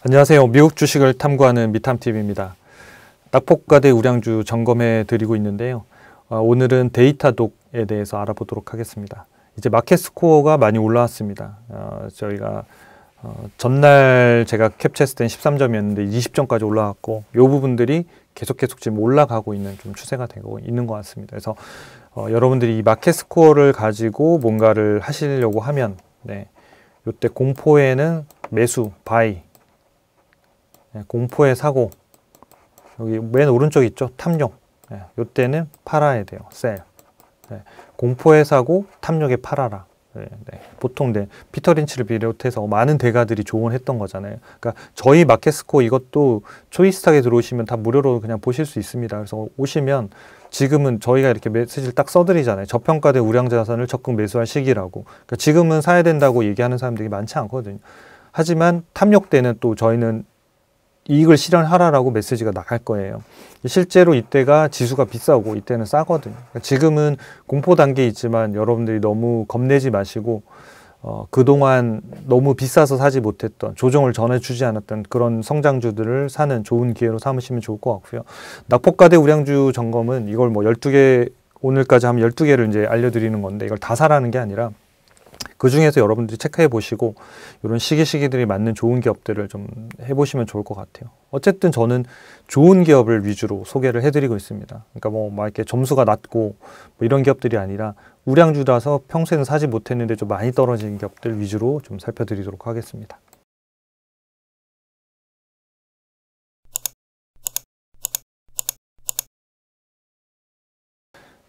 안녕하세요. 미국 주식을 탐구하는 미탐TV입니다. 낙폭과대 우량주 점검해 드리고 있는데요. 오늘은 데이터독에 대해서 알아보도록 하겠습니다. 이제 마켓 스코어가 많이 올라왔습니다. 저희가 전날 제가 캡처했을 땐 13점이었는데 20점까지 올라왔고 이 부분들이 계속 지금 올라가고 있는 좀 추세가 되고 있는 것 같습니다. 그래서 여러분들이 이 마켓 스코어를 가지고 뭔가를 하시려고 하면 이때 공포에는 매수, 바이, 공포에 사고, 여기 맨 오른쪽 있죠? 탐욕. 이때는 팔아야 돼요. 셀. 공포에 사고 탐욕에 팔아라. 보통 피터 린치를 비롯해서 많은 대가들이 조언했던 거잖아요. 그러니까 저희 마켓스코어 이것도 초이스탁에 들어오시면 다 무료로 그냥 보실 수 있습니다. 그래서 오시면 지금은 저희가 이렇게 메시지를 딱 써드리잖아요. 저평가된 우량자산을 적극 매수할 시기라고. 그러니까 지금은 사야 된다고 얘기하는 사람들이 많지 않거든요. 하지만 탐욕 때는 또 저희는 이익을 실현하라라고 메시지가 나갈 거예요. 실제로 이때가 지수가 비싸고 이때는 싸거든요. 지금은 공포 단계에 있지만 여러분들이 너무 겁내지 마시고 그동안 너무 비싸서 사지 못했던, 조정을 전해주지 않았던 그런 성장주들을 사는 좋은 기회로 삼으시면 좋을 것 같고요. 낙폭과대 우량주 점검은 이걸 뭐 12개, 오늘까지 하면 12개를 이제 알려드리는 건데 이걸 다 사라는 게 아니라 그 중에서 여러분들이 체크해 보시고 이런 시기들이 맞는 좋은 기업들을 좀 해보시면 좋을 것 같아요. 어쨌든 저는 좋은 기업을 위주로 소개를 해드리고 있습니다. 그러니까 막 이렇게 점수가 낮고 이런 기업들이 아니라 우량주라서 평소에는 사지 못했는데 좀 많이 떨어진 기업들 위주로 좀 살펴드리도록 하겠습니다.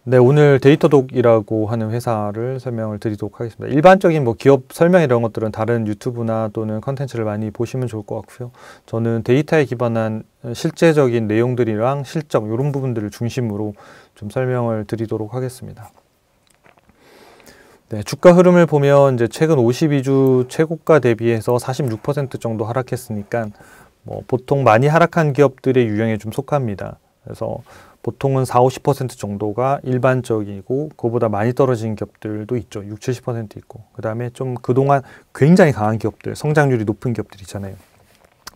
네, 오늘 데이터독이라고 하는 회사를 설명을 드리도록 하겠습니다. 일반적인 기업 설명 이런 것들은 다른 유튜브나 또는 컨텐츠를 많이 보시면 좋을 것 같고요. 저는 데이터에 기반한 실제적인 내용들이랑 실적 이런 부분들을 중심으로 좀 설명을 드리도록 하겠습니다. 네, 주가 흐름을 보면 이제 최근 52주 최고가 대비해서 46% 정도 하락했으니까 보통 많이 하락한 기업들의 유형에 좀 속합니다. 그래서 보통은 40~50% 정도가 일반적이고 그보다 많이 떨어진 기업들도 있죠. 60~70% 있고 그 다음에 좀 그동안 굉장히 강한 기업들, 성장률이 높은 기업들 있잖아요.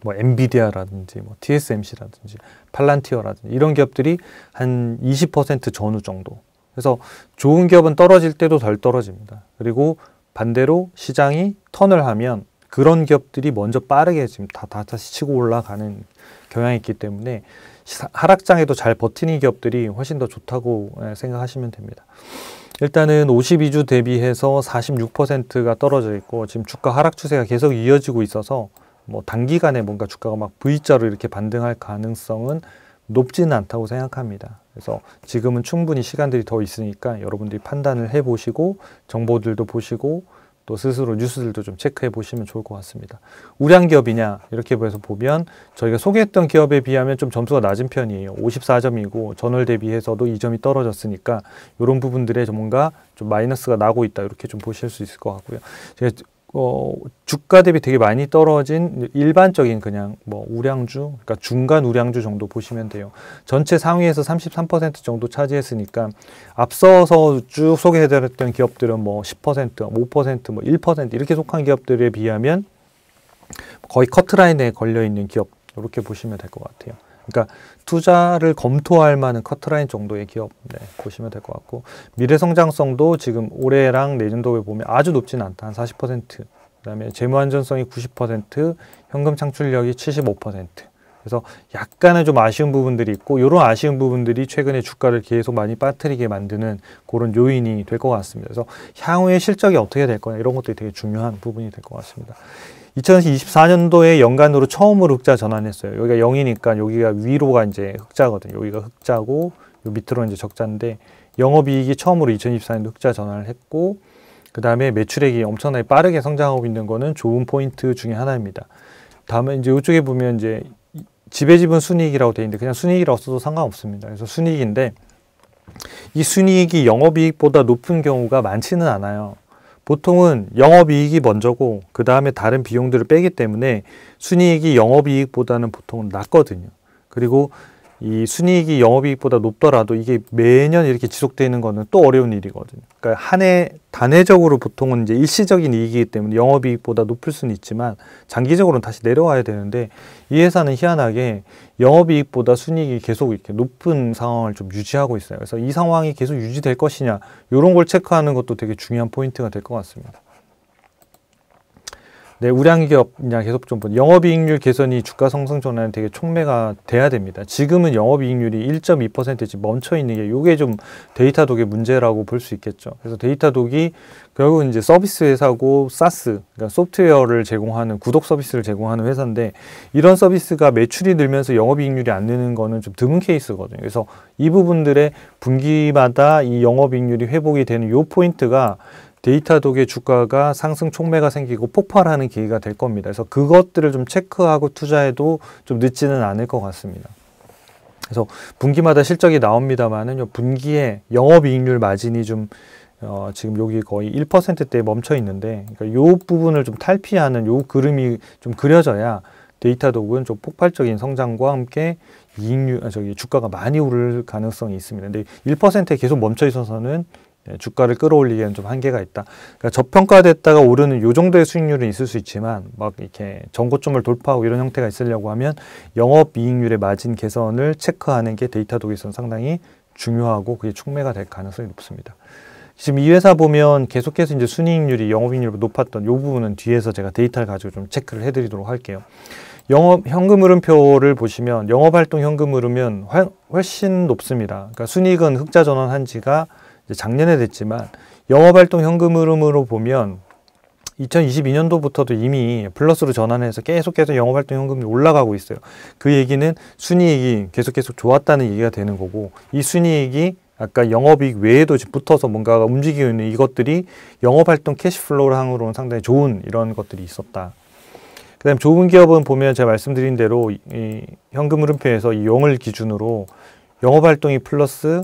엔비디아라든지 TSMC라든지 팔란티어라든지 이런 기업들이 한 20% 전후 정도. 그래서 좋은 기업은 떨어질 때도 덜 떨어집니다. 그리고 반대로 시장이 턴을 하면 그런 기업들이 먼저 빠르게 지금 다시 치고 올라가는 경향이 있기 때문에 하락장에도 잘 버티는 기업들이 훨씬 더 좋다고 생각하시면 됩니다. 일단은 52주 대비해서 46%가 떨어져 있고 지금 주가 하락 추세가 계속 이어지고 있어서 단기간에 뭔가 주가가 막 V자로 이렇게 반등할 가능성은 높지는 않다고 생각합니다. 그래서 지금은 충분히 시간들이 더 있으니까 여러분들이 판단을 해보시고 정보들도 보시고 또 스스로 뉴스들도 좀 체크해 보시면 좋을 것 같습니다. 우량기업이냐 이렇게 해서 보면 저희가 소개했던 기업에 비하면 좀 점수가 낮은 편이에요. 54점이고 전월 대비해서도 2점이 떨어졌으니까 이런 부분들에 뭔가 좀 마이너스가 나고 있다 이렇게 좀 보실 수 있을 것 같고요. 제가 주가 대비 되게 많이 떨어진 일반적인 그냥 우량주, 그러니까 중간 우량주 정도 보시면 돼요. 전체 상위에서 33% 정도 차지했으니까 앞서서 쭉 소개해드렸던 기업들은 10%, 5%, 1% 이렇게 속한 기업들에 비하면 거의 커트라인에 걸려있는 기업 이렇게 보시면 될 것 같아요. 그러니까 투자를 검토할 만한 커트라인 정도의 기업 보시면 될 것 같고 미래 성장성도 지금 올해랑 내년도에 보면 아주 높지는 않다. 한 40%, 그 다음에 재무 안전성이 90%, 현금 창출력이 75%. 그래서 약간은 좀 아쉬운 부분들이 있고 이런 아쉬운 부분들이 최근에 주가를 계속 많이 빠뜨리게 만드는 그런 요인이 될 것 같습니다. 그래서 향후의 실적이 어떻게 될 거냐 이런 것들이 되게 중요한 부분이 될 것 같습니다. 2024년도에 연간으로 처음으로 흑자 전환했어요. 여기가 0이니까 여기가 위로가 이제 흑자거든요. 여기가 흑자고 요 밑으로는 이제 적자인데 영업이익이 처음으로 2024년도 흑자 전환을 했고 그 다음에 매출액이 엄청나게 빠르게 성장하고 있는 거는 좋은 포인트 중에 하나입니다. 다음에 이제 이쪽에 보면 이제 지배지분 순이익이라고 되어 있는데 그냥 순이익이라고 써도 상관없습니다. 그래서 순이익인데 이 순이익이 영업이익보다 높은 경우가 많지는 않아요. 보통은 영업이익이 먼저고 그 다음에 다른 비용들을 빼기 때문에 순이익이 영업이익보다는 보통은 낮거든요. 그리고 이 순이익이 영업이익보다 높더라도 이게 매년 이렇게 지속되는 거는 또 어려운 일이거든요. 그러니까 한 해 단회적으로 보통은 이제 일시적인 이익이기 때문에 영업이익보다 높을 수는 있지만 장기적으로는 다시 내려와야 되는데 이 회사는 희한하게 영업이익보다 순이익이 계속 이렇게 높은 상황을 좀 유지하고 있어요. 그래서 이 상황이 계속 유지될 것이냐 이런 걸 체크하는 것도 되게 중요한 포인트가 될 것 같습니다. 네, 우량기업이냐 계속 좀 보면 영업이익률 개선이 주가 상승 전환에 되게 촉매가 돼야 됩니다. 지금은 영업이익률이 1.2%씩 멈춰 있는 게 이게 좀 데이터독의 문제라고 볼 수 있겠죠. 그래서 데이터독이 결국은 이제 서비스 회사고 사스, 그러니까 소프트웨어를 제공하는 구독 서비스를 제공하는 회사인데 이런 서비스가 매출이 늘면서 영업이익률이 안 느는 거는 좀 드문 케이스거든요. 그래서 이 부분들의 분기마다 이 영업이익률이 회복이 되는 요 포인트가 데이터독의 주가가 상승 촉매가 생기고 폭발하는 계기가 될 겁니다. 그래서 그것들을 좀 체크하고 투자해도 좀 늦지는 않을 것 같습니다. 그래서 분기마다 실적이 나옵니다만은 분기에 영업이익률 마진이 좀 지금 여기 거의 1%대에 멈춰 있는데, 그러니까 요 부분을 좀 탈피하는 요 그림이 좀 그려져야 데이터독은 좀 폭발적인 성장과 함께 주가가 많이 오를 가능성이 있습니다. 근데 1%에 계속 멈춰 있어서는 주가를 끌어올리기에는 좀 한계가 있다. 그러니까 저평가됐다가 오르는 요 정도의 수익률은 있을 수 있지만 막 이렇게 전고점을 돌파하고 이런 형태가 있으려고 하면 영업이익률의 마진 개선을 체크하는 게 데이터독에서는 상당히 중요하고 그게 촉매가 될 가능성이 높습니다. 지금 이 회사 보면 계속해서 이제 순이익률이 영업이익률보다 높았던 이 부분은 뒤에서 제가 데이터를 가지고 좀 체크를 해드리도록 할게요. 현금 흐름표를 보시면 영업활동 현금 흐름은 훨씬 높습니다. 그러니까 순이익은 흑자 전환한 지가 이제 작년에 됐지만 영업활동 현금 흐름으로 보면 2022년도부터도 이미 플러스로 전환해서 계속해서 영업활동 현금이 올라가고 있어요. 그 얘기는 순이익이 계속 좋았다는 얘기가 되는 거고, 이 순이익이 아까 영업이익 외에도 붙어서 뭔가가 움직이고 있는 이것들이 영업활동 캐시플로우상으로는 상당히 좋은 이런 것들이 있었다. 그 다음에 좋은 기업은 보면 제가 말씀드린 대로 이 현금 흐름표에서 이 0을 기준으로 영업활동이 플러스,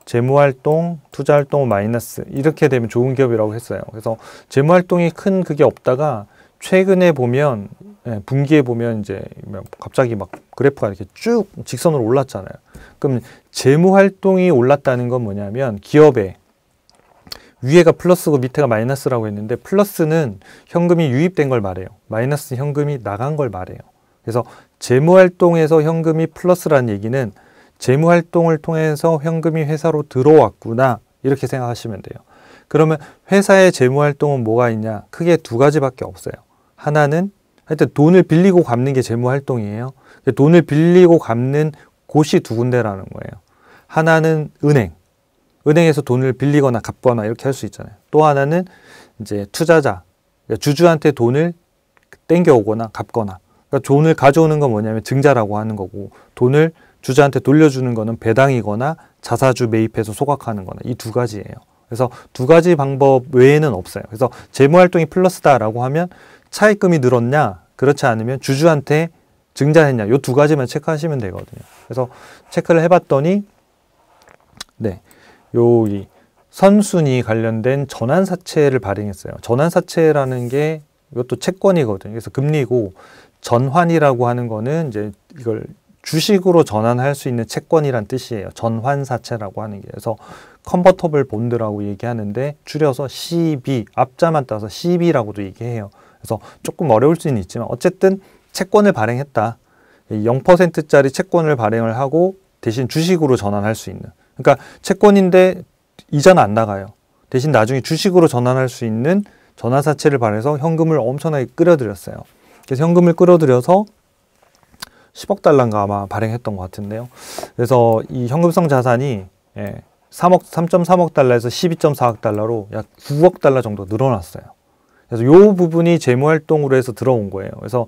재무활동, 투자활동은 마이너스 이렇게 되면 좋은 기업이라고 했어요. 그래서 재무활동이 큰 그게 없다가 최근에 보면 분기에 보면 이제 갑자기 막 그래프가 이렇게 쭉 직선으로 올랐잖아요. 그럼 재무활동이 올랐다는 건 뭐냐면 기업의 위에가 플러스고 밑에가 마이너스라고 했는데 플러스는 현금이 유입된 걸 말해요. 마이너스는 현금이 나간 걸 말해요. 그래서 재무활동에서 현금이 플러스라는 얘기는 재무활동을 통해서 현금이 회사로 들어왔구나 이렇게 생각하시면 돼요. 그러면 회사의 재무활동은 뭐가 있냐? 크게 두 가지밖에 없어요. 하나는 하여튼 돈을 빌리고 갚는 게 재무활동이에요. 돈을 빌리고 갚는 곳이 두 군데라는 거예요. 하나는 은행에서 돈을 빌리거나 갚거나 이렇게 할 수 있잖아요. 또 하나는 이제 투자자, 주주한테 돈을 땡겨오거나 갚거나. 그러니까 돈을 가져오는 건 뭐냐면 증자라고 하는 거고, 돈을 주주한테 돌려주는 거는 배당이거나 자사주 매입해서 소각하는 거나 이 두 가지예요. 그래서 두 가지 방법 외에는 없어요. 그래서 재무활동이 플러스다라고 하면 차입금이 늘었냐, 그렇지 않으면 주주한테 증자했냐, 이 두 가지만 체크하시면 되거든요. 그래서 체크를 해봤더니 여기 선순위 관련된 전환사채를 발행했어요. 전환사채라는 게 이것도 채권이거든요. 그래서 금리고, 전환이라고 하는 거는 이제 이걸 주식으로 전환할 수 있는 채권이란 뜻이에요. 전환사채라고 하는 게. 그래서 컨버터블 본드라고 얘기하는데 줄여서 CB, 앞자만 따서 CB라고도 얘기해요. 그래서 조금 어려울 수는 있지만 어쨌든 채권을 발행했다. 0%짜리 채권을 발행을 하고 대신 주식으로 전환할 수 있는. 그러니까 채권인데 이자는 안 나가요. 대신 나중에 주식으로 전환할 수 있는 전환사채를 발행해서 현금을 엄청나게 끌어들였어요. 그래서 현금을 끌어들여서 10억 달러인가 아마 발행했던 것 같은데요. 그래서 이 현금성 자산이 3.3억 달러에서 12.4억 달러로 약 9억 달러 정도 늘어났어요. 그래서 이 부분이 재무활동으로 해서 들어온 거예요. 그래서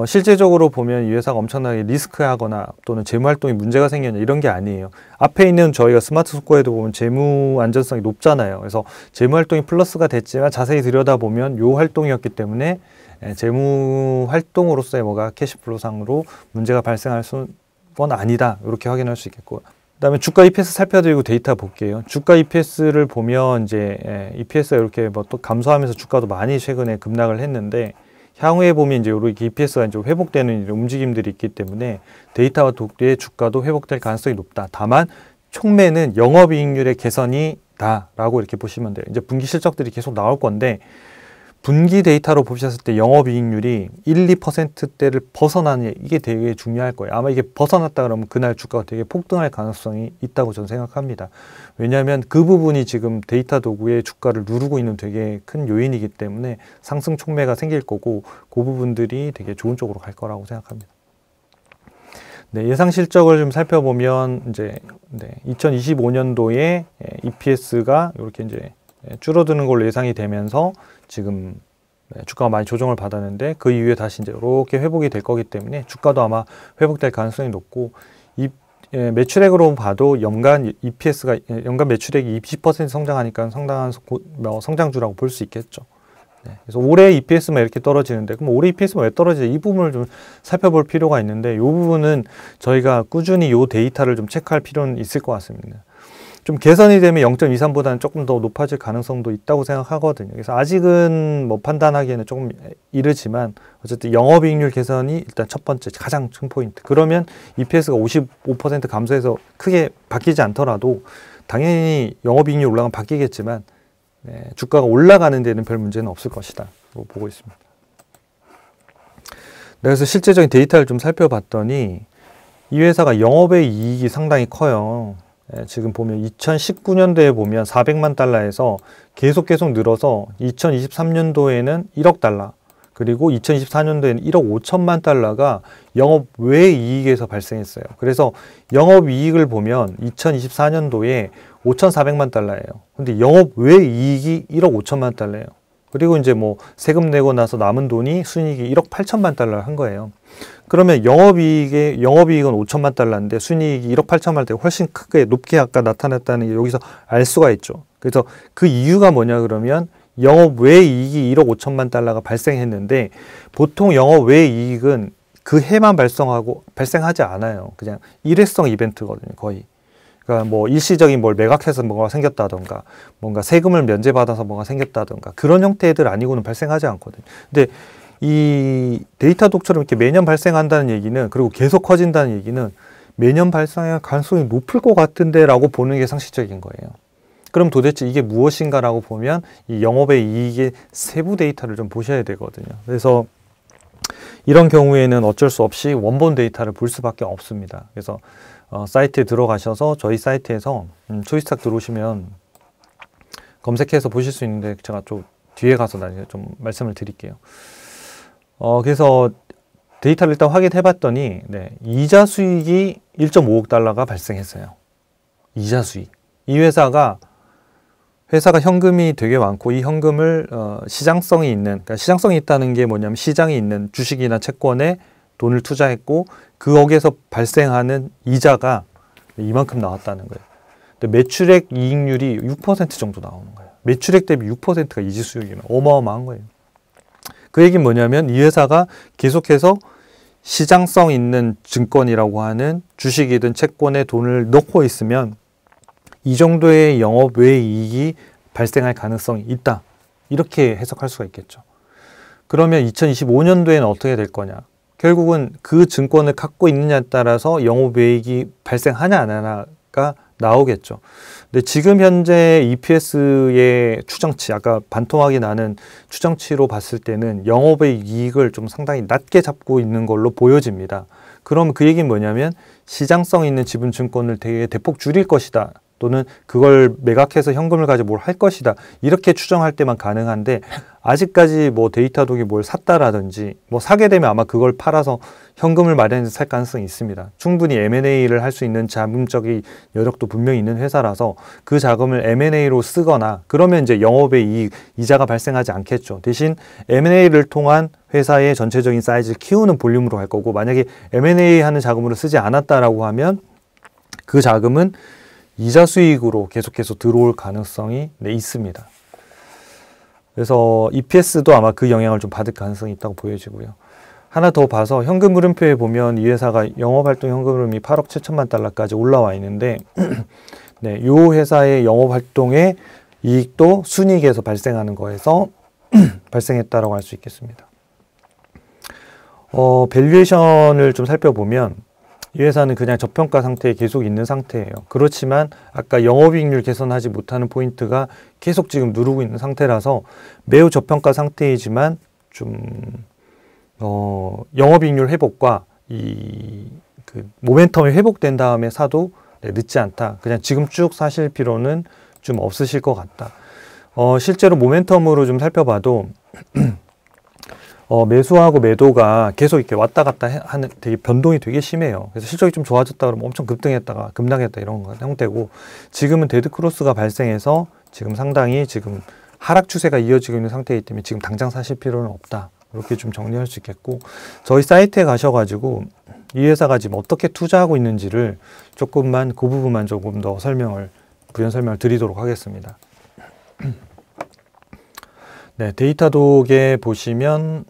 실제적으로 보면 이 회사가 엄청나게 리스크하거나 또는 재무활동에 문제가 생겼냐 이런 게 아니에요. 앞에 있는 저희가 스마트 스코어에도 보면 재무 안전성이 높잖아요. 그래서 재무활동이 플러스가 됐지만 자세히 들여다보면 이 활동이었기 때문에 재무 활동으로서의 뭐가 캐시플로상으로 문제가 발생할 건 아니다. 이렇게 확인할 수 있겠고, 그 다음에 주가 EPS 살펴드리고 데이터 볼게요. 주가 EPS를 보면 이제 EPS가 이렇게 뭐 또 감소하면서 주가도 많이 최근에 급락을 했는데 향후에 보면 이제 이렇게 EPS가 이제 회복되는 움직임들이 있기 때문에 데이터 도구의 주가도 회복될 가능성이 높다. 다만 촉매는 영업이익률의 개선이다라고 이렇게 보시면 돼요. 이제 분기 실적들이 계속 나올 건데 분기 데이터로 보셨을 때 영업이익률이 1, 2%대를 벗어나는 이게 되게 중요할 거예요. 아마 이게 벗어났다 그러면 그날 주가가 되게 폭등할 가능성이 있다고 저는 생각합니다. 왜냐하면 그 부분이 지금 데이터 도구의 주가를 누르고 있는 되게 큰 요인이기 때문에 상승 촉매가 생길 거고 그 부분들이 되게 좋은 쪽으로 갈 거라고 생각합니다. 네, 예상 실적을 좀 살펴보면 이제 2025년도에 EPS가 이렇게 이제 줄어드는 걸로 예상이 되면서 지금 주가가 많이 조정을 받았는데 그 이후에 다시 이제 이렇게 회복이 될 거기 때문에 주가도 아마 회복될 가능성이 높고 매출액으로 봐도 연간 EPS가 연간 매출액이 20% 성장하니까 상당한 성장주라고 볼 수 있겠죠. 네, 그래서 올해 EPS만 이렇게 떨어지는데 그럼 올해 EPS만 왜 떨어지지? 이 부분을 좀 살펴볼 필요가 있는데 이 부분은 저희가 꾸준히 이 데이터를 좀 체크할 필요는 있을 것 같습니다. 좀 개선이 되면 0.23보다는 조금 더 높아질 가능성도 있다고 생각하거든요. 그래서 아직은 뭐 판단하기에는 조금 이르지만 어쨌든 영업이익률 개선이 일단 첫 번째 가장 큰 포인트. 그러면 EPS가 55% 감소해서 크게 바뀌지 않더라도 당연히 영업이익률 올라가면 바뀌겠지만 주가가 올라가는 데는 별 문제는 없을 것이다. 보고 있습니다. 그래서 실제적인 데이터를 좀 살펴봤더니 이 회사가 영업의 이익이 상당히 커요. 지금 보면 2019년도에 보면 400만 달러에서 계속 늘어서 2023년도에는 1억 달러 그리고 2024년도에는 1억 5천만 달러가 영업 외 이익에서 발생했어요. 그래서 영업 이익을 보면 2024년도에 5,400만 달러예요. 근데 영업 외 이익이 1억 5천만 달러예요. 그리고 이제 뭐 세금 내고 나서 남은 돈이 순이익이 1억 8천만 달러를 한 거예요. 그러면 영업이익은 5천만 달러인데 순이익이 1억 8천만 달러 훨씬 크게 높게 아까 나타났다는 게 여기서 알 수가 있죠. 그래서 그 이유가 뭐냐 그러면 영업 외 이익이 1억 5천만 달러가 발생했는데 보통 영업 외 이익은 그 해만 발생하지 않아요. 그냥 일회성 이벤트거든요, 거의. 그러니까 뭐 일시적인 뭘 매각해서 뭐가 생겼다던가 뭔가 세금을 면제받아서 뭐가 생겼다던가 그런 형태들 아니고는 발생하지 않거든요. 근데 이 데이터 독처럼 이렇게 매년 발생한다는 얘기는 그리고 계속 커진다는 얘기는 매년 발생할 가능성이 높을 것 같은데 라고 보는 게 상식적인 거예요. 그럼 도대체 이게 무엇인가라고 보면 이 영업의 이익의 세부 데이터를 좀 보셔야 되거든요. 그래서 이런 경우에는 어쩔 수 없이 원본 데이터를 볼 수밖에 없습니다. 그래서 사이트에 들어가셔서 저희 사이트에서 초이스탁 들어오시면 검색해서 보실 수 있는데 제가 좀 뒤에 가서 나중에 좀 말씀을 드릴게요. 그래서 데이터를 일단 확인해 봤더니 이자 수익이 1.5억 달러가 발생했어요. 이자 수익. 이 회사가 현금이 되게 많고 이 현금을 시장성이 있는, 그러니까 시장성이 있다는 게 뭐냐면 시장이 있는 주식이나 채권에 돈을 투자했고 거기에서 발생하는 이자가 이만큼 나왔다는 거예요. 근데 매출액 이익률이 6% 정도 나오는 거예요. 매출액 대비 6%가 이자 수익이면 어마어마한 거예요. 그 얘기는 뭐냐면 이 회사가 계속해서 시장성 있는 증권이라고 하는 주식이든 채권에 돈을 넣고 있으면 이 정도의 영업 외 이익이 발생할 가능성이 있다. 이렇게 해석할 수가 있겠죠. 그러면 2025년도에는 어떻게 될 거냐? 결국은 그 증권을 갖고 있느냐에 따라서 영업 외익이 발생하냐 안 하냐가 나오겠죠. 근데 지금 현재 EPS의 추정치, 아까 반토막이 나는 추정치로 봤을 때는 영업의 이익을 좀 상당히 낮게 잡고 있는 걸로 보여집니다. 그럼 그 얘기는 뭐냐면 시장성 있는 지분 증권을 되게 대폭 줄일 것이다. 또는 그걸 매각해서 현금을 가지고 뭘 할 것이다. 이렇게 추정할 때만 가능한데 아직까지 뭐 데이터독이 뭘 샀다라든지 뭐 사게 되면 아마 그걸 팔아서 현금을 마련해서 살 가능성이 있습니다. 충분히 M&A를 할 수 있는 자금적인 여력도 분명히 있는 회사라서 그 자금을 M&A로 쓰거나 그러면 이제 영업의 이자가 발생하지 않겠죠. 대신 M&A를 통한 회사의 전체적인 사이즈를 키우는 볼륨으로 갈 거고 만약에 M&A 하는 자금으로 쓰지 않았다라고 하면 그 자금은 이자 수익으로 계속해서 들어올 가능성이 있습니다. 그래서 EPS도 아마 그 영향을 좀 받을 가능성이 있다고 보여지고요. 하나 더 봐서 현금 흐름표에 보면 이 회사가 영업활동 현금 흐름이 8억 7천만 달러까지 올라와 있는데 이 회사의 영업활동의 이익도 순이익에서 발생하는 거에서 발생했다라고 할 수 있겠습니다. 밸류에이션을 좀 살펴보면 이 회사는 그냥 저평가 상태에 계속 있는 상태예요. 그렇지만 아까 영업이익률 개선하지 못하는 포인트가 계속 지금 누르고 있는 상태라서 매우 저평가 상태이지만 좀 영업이익률 회복과 그 모멘텀이 회복된 다음에 사도 늦지 않다. 그냥 지금 쭉 사실 필요는 좀 없으실 것 같다. 실제로 모멘텀으로 좀 살펴봐도 매수하고 매도가 계속 이렇게 왔다 갔다 하는 되게 변동이 되게 심해요. 그래서 실적이 좀 좋아졌다 그러면 엄청 급등했다가 급락했다 이런 형태고, 지금은 데드 크로스가 발생해서 지금 상당히 지금 하락 추세가 이어지고 있는 상태이기 때문에 지금 당장 사실 필요는 없다. 이렇게 좀 정리할 수 있겠고, 저희 사이트에 가셔가지고 이 회사가 지금 어떻게 투자하고 있는지를 조금만 그 부분만 조금 더 부연 설명을 드리도록 하겠습니다. 네, 데이터독에 보시면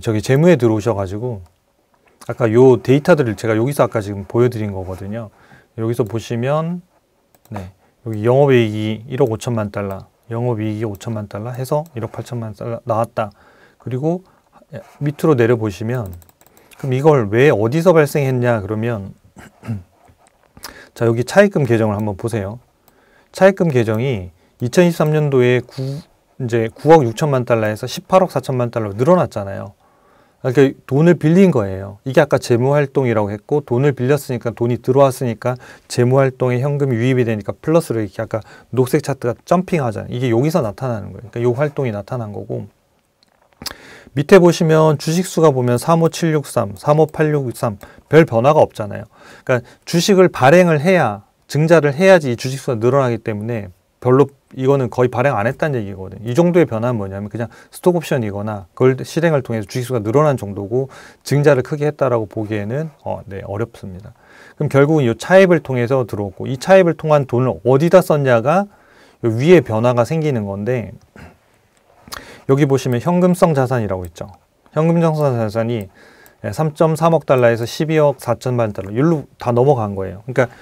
저기 재무에 들어오셔가지고 아까 요 데이터들을 제가 여기서 아까 지금 보여드린 거거든요. 여기서 보시면 네, 여기 영업이익이 1억 5천만 달러, 영업이익이 5천만 달러 해서 1억 8천만 달러 나왔다. 그리고 밑으로 내려보시면 그럼 이걸 왜 어디서 발생했냐 그러면 자, 여기 차입금 계정을 한번 보세요. 차입금 계정이 2023년도에 이제 9억 6천만 달러에서 18억 4천만 달러로 늘어났잖아요. 그러니까 돈을 빌린 거예요. 이게 아까 재무활동이라고 했고, 돈을 빌렸으니까 돈이 들어왔으니까 재무활동에 현금이 유입이 되니까 플러스로 이렇게 아까 녹색 차트가 점핑하잖아요. 이게 여기서 나타나는 거예요. 그러니까 이 활동이 나타난 거고, 밑에 보시면 주식수가 보면 35763, 35863 별 변화가 없잖아요. 그러니까 주식을 발행을 해야, 증자를 해야지 이 주식수가 늘어나기 때문에 별로 이거는 거의 발행 안 했다는 얘기거든요. 이 정도의 변화는 뭐냐면 그냥 스톡옵션이거나 그걸 실행을 통해서 주식수가 늘어난 정도고, 증자를 크게 했다라고 보기에는 네, 어렵습니다. 그럼 결국은 이 차입을 통해서 들어오고, 이 차입을 통한 돈을 어디다 썼냐가 위에 변화가 생기는 건데, 여기 보시면 현금성 자산이라고 있죠. 현금성 자산이 3.3억 달러에서 12억 4천만 달러, 일로 다 넘어간 거예요. 그러니까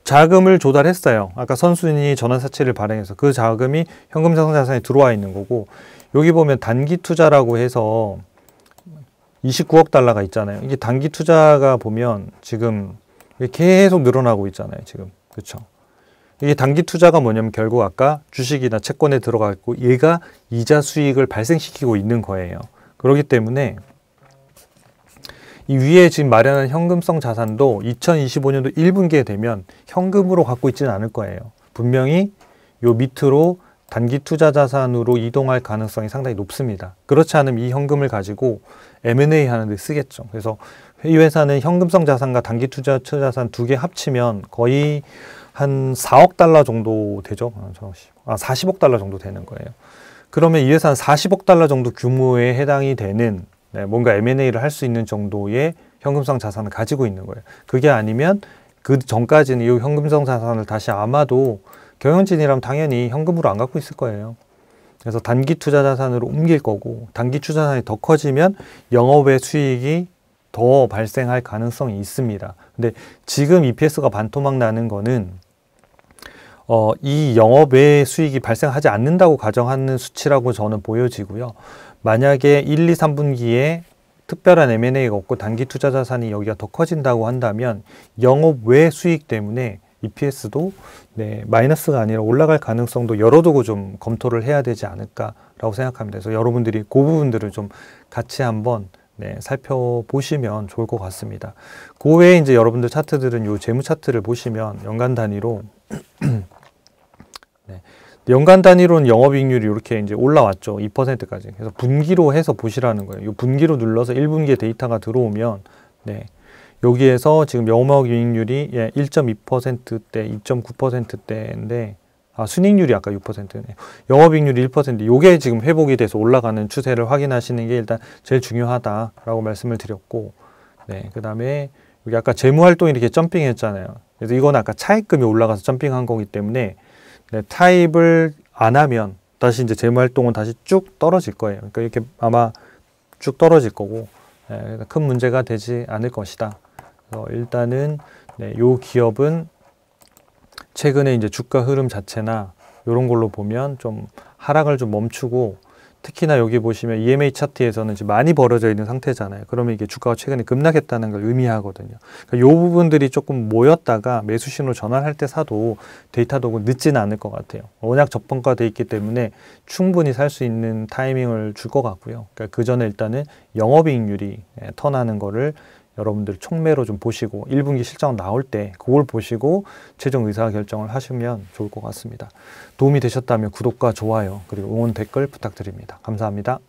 자금을 조달했어요. 아까 선순위 전환사채를 발행해서 그 자금이 현금성 자산에 들어와 있는 거고, 여기 보면 단기 투자라고 해서 29억 달러가 있잖아요. 이게 단기 투자가 보면 지금 계속 늘어나고 있잖아요. 지금. 그렇죠. 이게 단기 투자가 뭐냐면 결국 아까 주식이나 채권에 들어가 있고 얘가 이자 수익을 발생시키고 있는 거예요. 그렇기 때문에 이 위에 지금 마련한 현금성 자산도 2025년도 1분기에 되면 현금으로 갖고 있지는 않을 거예요. 분명히 요 밑으로 단기 투자 자산으로 이동할 가능성이 상당히 높습니다. 그렇지 않으면 이 현금을 가지고 M&A 하는 데 쓰겠죠. 그래서 이 회사는 현금성 자산과 단기 투자 자산 두 개 합치면 거의 한 4억 달러 정도 되죠. 40억 달러 정도 되는 거예요. 그러면 이 회사는 40억 달러 정도 규모에 해당이 되는 뭔가 M&A를 할 수 있는 정도의 현금성 자산을 가지고 있는 거예요. 그게 아니면 그 전까지는 이 현금성 자산을 다시 아마도 경영진이라면 당연히 현금으로 안 갖고 있을 거예요. 그래서 단기 투자 자산으로 옮길 거고, 단기 투자 자산이 더 커지면 영업의 수익이 더 발생할 가능성이 있습니다. 근데 지금 EPS가 반토막 나는 거는 이 영업외 수익이 발생하지 않는다고 가정하는 수치라고 저는 보여지고요. 만약에 1, 2, 3분기에 특별한 M&A가 없고 단기 투자 자산이 여기가 더 커진다고 한다면 영업외 수익 때문에 EPS도 마이너스가 아니라 올라갈 가능성도 열어두고 좀 검토를 해야 되지 않을까라고 생각합니다. 그래서 여러분들이 그 부분들을 좀 같이 한번 살펴보시면 좋을 것 같습니다. 그 외에 이제 여러분들 차트들은 요 재무 차트를 보시면 연간 단위로 연간 단위로는 영업이익률이 이렇게 이제 올라왔죠. 2%까지. 그래서 분기로 해서 보시라는 거예요. 이 분기로 눌러서 1분기에 데이터가 들어오면 여기에서 지금 영업이익률이 1.2%대, 2.9%대인데 순이익률이 아까 6%네. 영업이익률이 1%. 요게 지금 회복이 돼서 올라가는 추세를 확인하시는 게 일단 제일 중요하다라고 말씀을 드렸고, 그 다음에 여기 아까 재무활동이 이렇게 점핑했잖아요. 그래서 이건 아까 차입금이 올라가서 점핑한 거기 때문에 타입을 안 하면 다시 이제 재무활동은 다시 쭉 떨어질 거예요. 그러니까 이렇게 아마 쭉 떨어질 거고, 큰 문제가 되지 않을 것이다. 그래서 일단은 요 기업은 최근에 이제 주가 흐름 자체나 이런 걸로 보면 좀 하락을 좀 멈추고, 특히나 여기 보시면 EMA 차트에서는 지금 많이 벌어져 있는 상태잖아요. 그러면 이게 주가가 최근에 급락했다는 걸 의미하거든요. 그러니까 이 부분들이 조금 모였다가 매수 신호 전환할 때 사도 데이터도 늦지는 않을 것 같아요. 워낙 저평가돼 있기 때문에 충분히 살 수 있는 타이밍을 줄 것 같고요. 그러니까 그 전에 일단은 영업이익률이 턴하는 거를 여러분들 총매로 좀 보시고 1분기 실적 나올 때 그걸 보시고 최종 의사결정을 하시면 좋을 것 같습니다. 도움이 되셨다면 구독과 좋아요 그리고 응원 댓글 부탁드립니다. 감사합니다.